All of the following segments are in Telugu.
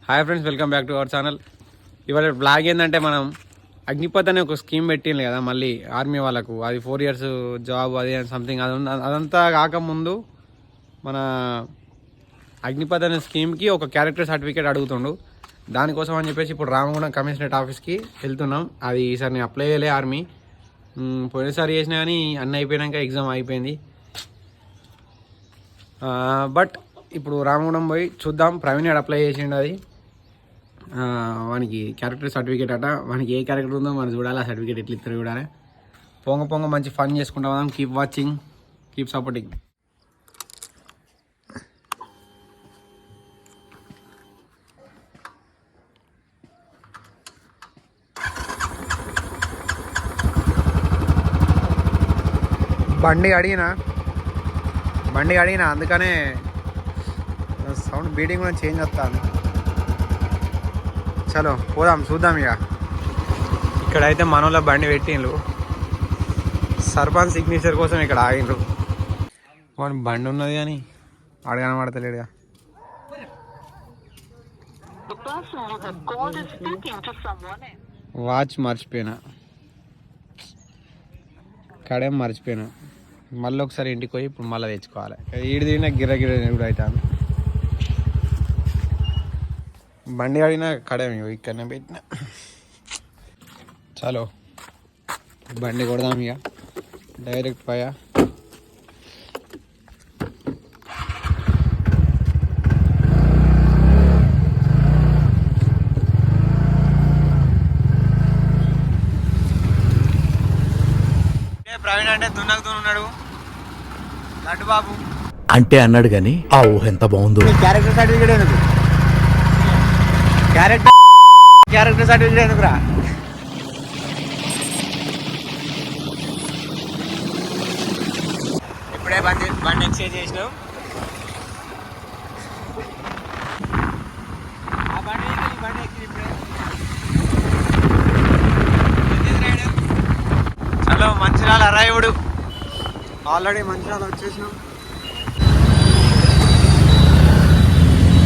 Hi friends, welcome back to our channel. ఇవాళ బ్లాగ్ ఏంటంటే మనం అగ్నిపథ్ అనే ఒక స్కీమ్ పెట్టింది కదా మళ్ళీ ఆర్మీ వాళ్ళకు. అది 4 years జాబ్, అది సంథింగ్ అదంతా కాకముందు మన అగ్నిపథ్ అనే స్కీమ్కి ఒక క్యారెక్టర్ సర్టిఫికేట్ అడుగుతుండు. దానికోసం అని చెప్పేసి ఇప్పుడు రామగుండం కమిషనరేట్ ఆఫీస్కి వెళ్తున్నాం. అది ఈసారి నేను అప్లై చేయలే ఆర్మీ, పోయినసారి చేసినా కానీ అన్నీ అయిపోయాక ఎగ్జామ్ అయిపోయింది. బట్ ఇప్పుడు రామగుండం పోయి చూద్దాం. ప్రవీణ్ గారు అప్లై చేసిండు. అది వానికి క్యారెక్టర్ సర్టిఫికేట్ అట. వానికి ఏ క్యారెక్టర్ ఉందో మనం చూడాలి. ఆ సర్టిఫికేట్ ఎట్లా ఇస్తారు చూడాలి. పొంగ మంచి ఫన్ చేసుకుంటాం. Keep watching, keep supporting. బండి అడిగినా అందుకనే సౌండ్ బీటింగ్ కూడా చేంజ్ వస్తాను. చలో పోదాం, చూద్దాం. ఇక ఇక్కడైతే మనోళ్ళ బండి పెట్టిండ్రు. సర్పంచ్ సిగ్నేచర్ కోసం ఇక్కడ ఆగిండ్రు. వాడి బండి ఉన్నది కానీ అడగనబడతలేడుగా. వాచ్ మర్చిపోయినా, కడేం మర్చిపోయినా. మళ్ళీ ఒకసారి ఇంటికి పోయి ఇప్పుడు మళ్ళీ తెచ్చుకోవాలి. ఈడు తిరిగినా గిర్ర కూడా అవుతాను. బండి అడిగినా కడేం ఇక్కడనే పెట్టిన. చలో బండి కొడదాం ఇక డైరెక్ట్ పోయా. ప్రవీణ్ అంటే దున్నాడు లడ్డు బాబు అంటే అన్నాడు కానీ ఆ ఊహ ఎంత బాగుందో. క్యారెక్టర్ సర్టిఫికేట్ ఎందుకు? క్యారెక్టర్ సర్టిఫికేట్ ఎందుకురా? ఇప్పుడే బండి ఎక్స్చేంజ్ చేసినాం. ఆ బండి ఎక్కి ఇప్పుడే. Hello, Mancherial arrived. Already Mancherial వచ్చేసినాం.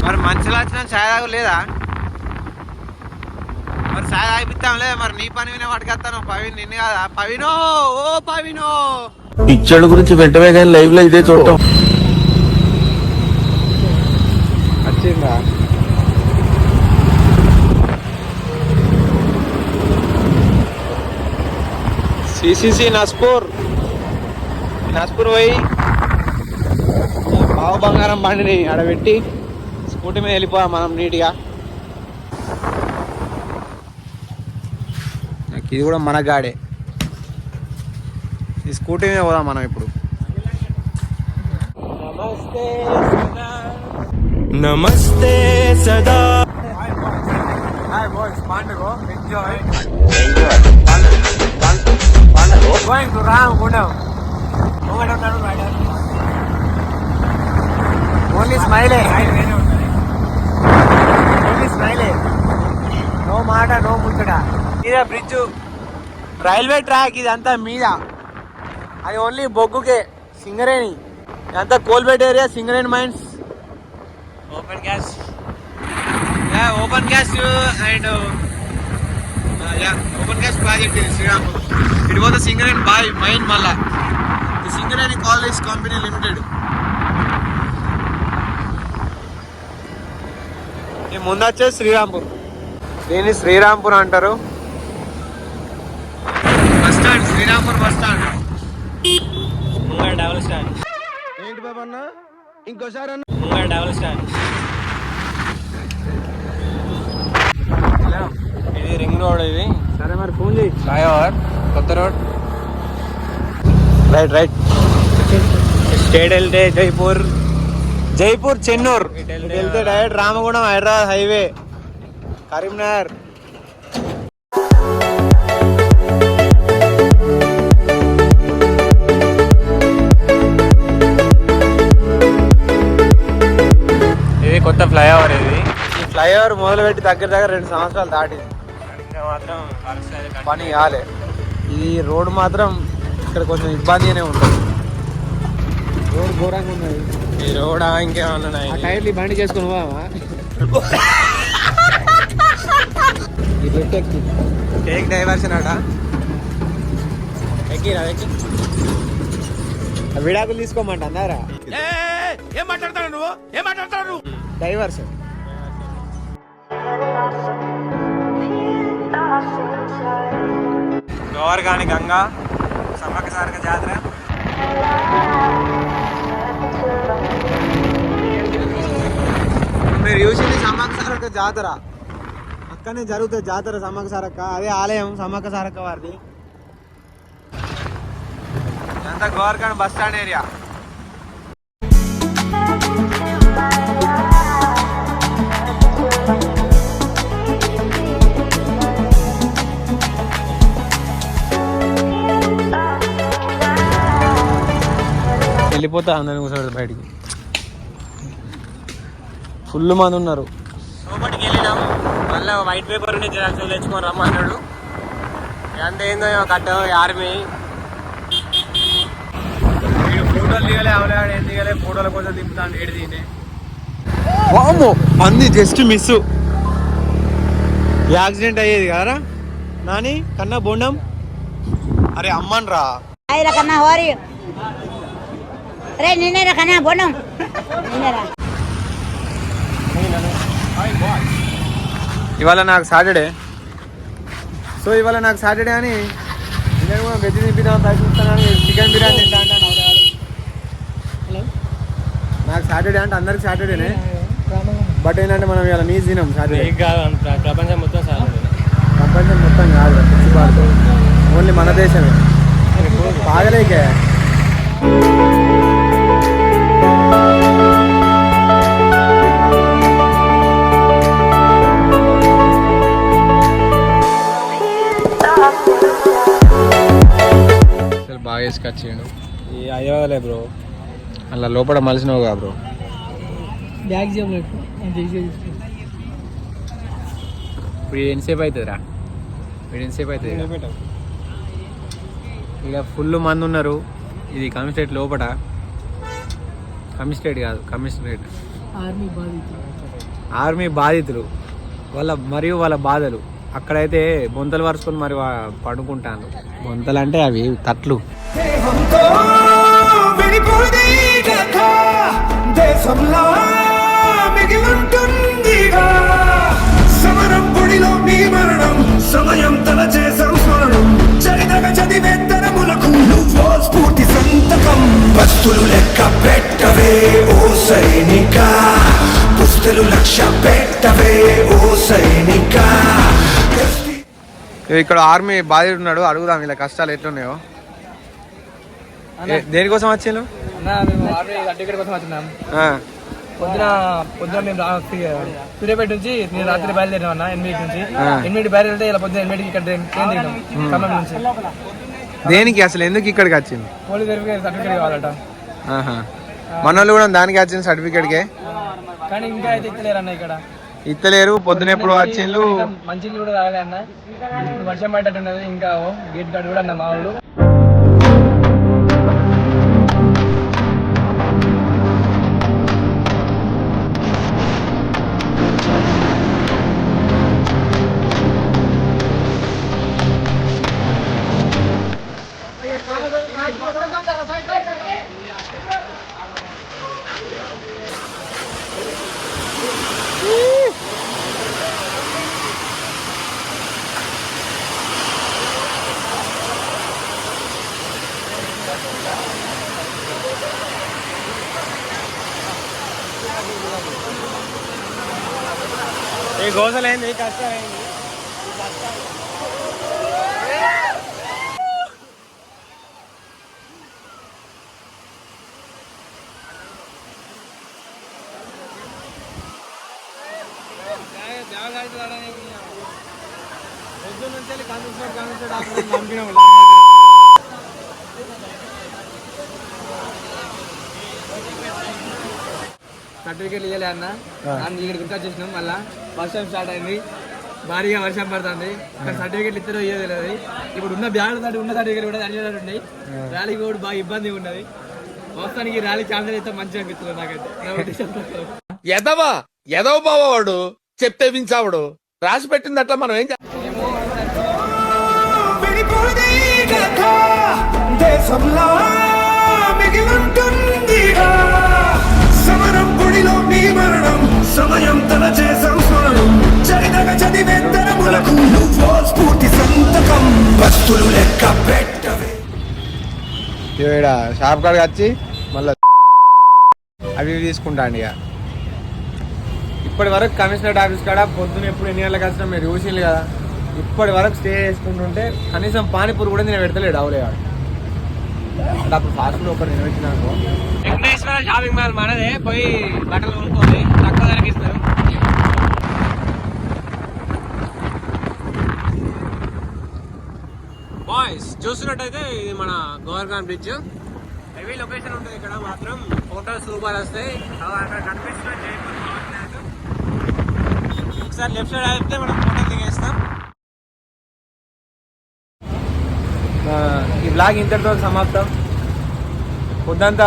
మరి మంచిర్యాల వచ్చినా ఛాయ్ తాగు లేదా? మరి ఛాయ్ తాగిపిస్తాంలే. మరి నీ పని వినే పట్టుకొస్తాను. పవిన్ నిన్ను కాదా? పవినో, ఓ పవినో. పిచ్చోళ్ళ గురించి వెంటనే కానీ లైవ్ లో ఇదే చూడటం వచ్చిందా? సిసిసి నస్పూర్ పోయి బావ బంగారం బండిని ఆడబెట్టి స్కూటీ మీద వెళ్ళిపోయాం మనం నీట్గా. ఇది కూడా మన గాడే. ఈ స్కూటీ మీద పోదాం మనం ఇప్పుడు. నమస్తే సదా. Going to Ramagundam. Only smile. No మాట, no ముచ్చట. ఇదే బ్రిడ్జ్, రైల్వే ట్రాక్. ఇదంతా మీద. అది ఓన్లీ బొగ్గుకే. సింగరేణి ఇదంతా coal belt area, Singareni mines. Open cast and open cast project ఇది Srirampur. It was the Singareni mine. మళ్ళా the Singareni collieries company limited. ఈ ముందు వచ్చేసి శ్రీరాంపూర్. దీన్ని శ్రీరాంపూర్ అంటారు. Bus stand, Srirampur bus stand. Double stand. ఏంటి బాబు అన్న? ఇంకోసారి అన్న. Double stand. ఇది రింగ్ రోడ్. ఇది సరే మరి ఫోన్ చేయి. ఫ్లైఓవర్, కొత్త రోడ్. రైట్. స్టేట్ వెళ్తే జైపూర్ చెన్నూర్. వెళ్తే డైరెక్ట్ రామగుండం హైదరాబాద్ హైవే, కరీంనగర్. ఇది కొత్త ఫ్లైఓవర్. ఈ ఫ్లైఓవర్ మొదలుపెట్టి దగ్గర 2 సంవత్సరాలు దాటింది. మాత్రం పని కాలే. ఈ రోడ్ మాత్రం ఇక్కడ కొంచెం ఇబ్బందిగానే ఉంటుంది. రోడ్ ఘోరంగా ఉన్నది. ఈ రోడ్ ఇంకేమన్నా టైర్లు బండి చేసుకుని టేక్ డైవర్షన్ అట. ఎక్కిరా ఎక్కి విడాకులు తీసుకోమంట అన్నారా? ఏం మాట్లాడతాడు నువ్వు? ఏం మాట్లాడతాడు? డైవర్షన్. గోవర్గాని గంగా సమ్మక్క సారక్క జాతర. మీరు చూసింది సమ్మక్క సారక్క జాతర, అక్కడనే జరుగుతుంది జాతర సమ్మక్క సారక్క. అదే ఆలయం సమ్మక్క సారక్క వారిది. అంతా గోవర్గాని బస్ స్టాండ్ ఏరియా. వెళ్ళిపోతా అందరిని కూర్చోబెడతా బయటికి. ఫుల్ మంది ఉన్నారు. లోపలికి వెళ్ళినాం. మళ్ళీ వైట్ పేపర్ నుంచి జిరాక్స్ తెచ్చుకొని రమ్మన్నాడు. ఎంత ఏందో కట్ట ఆర్మీ. ఫోటోలు దిగలే అవలేడు, ఏం దిగలే. ఫోటోల కోసం దింపుతాను ఏడు దీన్ని. వామ్మో అంది జస్ట్ మిస్. యాక్సిడెంట్ అయ్యేది కదా నాని కన్నా బోండం. అరే అమ్మన్ రా కన్నా హోరీ అరే నిన్నేరా కన్నా బోండం నిన్నేరా. ఇవాళ నాకు సాటర్డే. సో ఇవాళ నాకు సాటర్డే అని నేను కూడా వెజ్ తినిపిద్దాం ప్రయత్నిస్తాను. చికెన్ బిర్యానీ తింటా అంటాను. హలో నాకు సాటర్డే అంటే అందరికి సాటర్డేనే. బట్ ఏంటంటే మనం ఇవాళ నీజ్ తినాం సాటర్డే. ప్రపంచం మొత్తం ప్రపంచం మొత్తం కాదు, ఓన్లీ మన దేశమే. బాగలేకే బాగా వేసుకొచ్చిండు. ఈ అయ్యవాలే బ్రో, అలా లోపల మలిసినావు కదా బ్రో. ఇప్పుడు ఎంతసేపు అవుతుందిరా? వీడు ఎంతసేపు అవుతుంది? ఇక ఫుల్ మంది ఉన్నారు. ఇది కమిషనరేట్ లోపల. కమిషనరేట్ కాదు, కమిషనరేట్. ఆర్మీ బాధితులు మరియు వాళ్ళ బాధలు. అక్కడైతే బొంతలు వరుసుకొని మరి పడుకుంటాను. బొంతలు అంటే అవి తట్లు. సమరం పొడిలో మీ మరణం, సమయం తల చేసం స్మరణం, చరితగ చదివేత్తరములకు నువ్వో స్ఫూర్తి సంతకం. వస్తులు లెక్క పెట్టవే ఓ సైనిక, పుస్తలు లక్ష్య పెట్టవే ఓ సైనిక. ఇక్కడ ఆర్మీ బాధితుడు ఉన్నాడు, అడుగుదాం ఇలా కష్టాలు ఎట్లున్నాయో. దేనికోసం వచ్చిండు? సర్టిఫికేట్ కోసం వచ్చినాం. పొద్దున మేము సూర్యాపేట నుంచి నేను రాత్రి బయలుదేరాం అన్న 8 నుంచి. 8 బయలుదేరితే ఇలా పొద్దున 8కి ఇక్కడ ట్రైన్ దిగినాం ఖమ్మం నుంచి. దేనికి అసలు ఎందుకు ఇక్కడికి వచ్చింది? పోలీస్ వెరిఫికేషన్ సర్టిఫికేట్ కావాలట. మన వాళ్ళు కూడా దానికి వచ్చింది సర్టిఫికేట్కే. కానీ ఇంకా అయితే ఇస్తలేరు అన్న, ఇక్కడ ఇస్తలేరు. పొద్దున ఎప్పుడు వచ్చిండ్రు? మంచి కూడా రాలే అన్న. వర్షం పడ్డట్టున్నది. ఇంకా గేట్ కార్డు కూడా అన్న మా వాళ్ళు. ఈ గోసలైంది, కష్టమైంది. సర్టిఫికేట్ ఇవ్వలే అన్న. ఇక్కడ గుర్తు వచ్చేసినాం. మళ్ళీ వర్షం స్టార్ట్ అయింది, భారీగా వర్షం పడుతుంది. ఇక్కడ సర్టిఫికేట్లు ఇద్దరు ఇయ్యేది లేదు. ఇప్పుడు ఉన్న బ్యాగ్ తోటి ఉన్న సర్టిఫికేట్ కూడా అడిగేటట్టు ఉన్నాయి. ర్యాలీకి కూడా బాగా ఇబ్బంది ఉన్నది. మొత్తానికి ర్యాలీ క్యాన్సిల్ అయితే మంచిగా అనిపిస్తుంది నాకైతే. ఎదవ బావవాడు చెప్తే వించావుడు రాసి పెట్టింది అట్లా మనం ఏం ఆగిపోదే కథ దేశంలా మిగిలుంటుందిగా సమరం గుడిలో మీ మరణం సమయం తన చేసం స్మరణం చరితగ చదివే తరములకు నువ్వో స్ఫూర్తి సంతకం వస్తులు లెక్క పెట్టవే. ఇక్కడ షాప్ కాడికి వచ్చి మళ్ళీ అవి ఇవి తీసుకుంటాండి ఇక. ఇప్పటి వరకు కమిషనరేట్ ఆఫీస్ కాడ పొద్దున ఎప్పుడు ఎన్ని గంటలకు వచ్చినా మీరు చూసింది కదా. ఇప్పటి వరకు స్టే చేసుకుంటుంటే కనీసం పానీపూరి కూడా నేను పెడతలేడు అవలే వాడు. అంటే అప్పుడు ఫాస్ట్ ఫుడ్ ఒకటి నిలబెట్టినాను. వెంకటేశ్వర షాపింగ్ మాల్ మనదే, పోయి బట్టలు కొనుక్కోవాలి, తక్కువ ధరకి ఇస్తారు. బాయ్స్ చూస్తున్నట్టయితే ఇది మన గోవర్గాన్ బ్రిడ్జ్. హెవీ లొకేషన్ ఉంటుంది ఇక్కడ మాత్రం, ఫోటోస్ సూపర్ వస్తాయి. అక్కడ కనిపిస్తున్న జైపూర్ పవర్ ప్లాంట్. ఒకసారి లెఫ్ట్ సైడ్ అయితే మనం ఫోటో దిగేస్తాం. ఈ బ్లాగ్ ఇంతటితో సమాప్తం. పొద్దంతా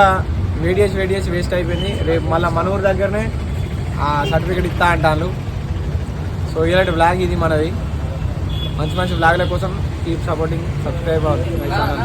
వేడియేసి వేస్ట్ అయిపోయింది. రేపు మళ్ళీ మన ఊరు దగ్గరనే ఆ సర్టిఫికేట్ ఇస్తా అంటాను. సో ఇలాంటి బ్లాగ్ ఇది మనది. మంచి బ్లాగ్ల కోసం keep supporting, subscribe my channel.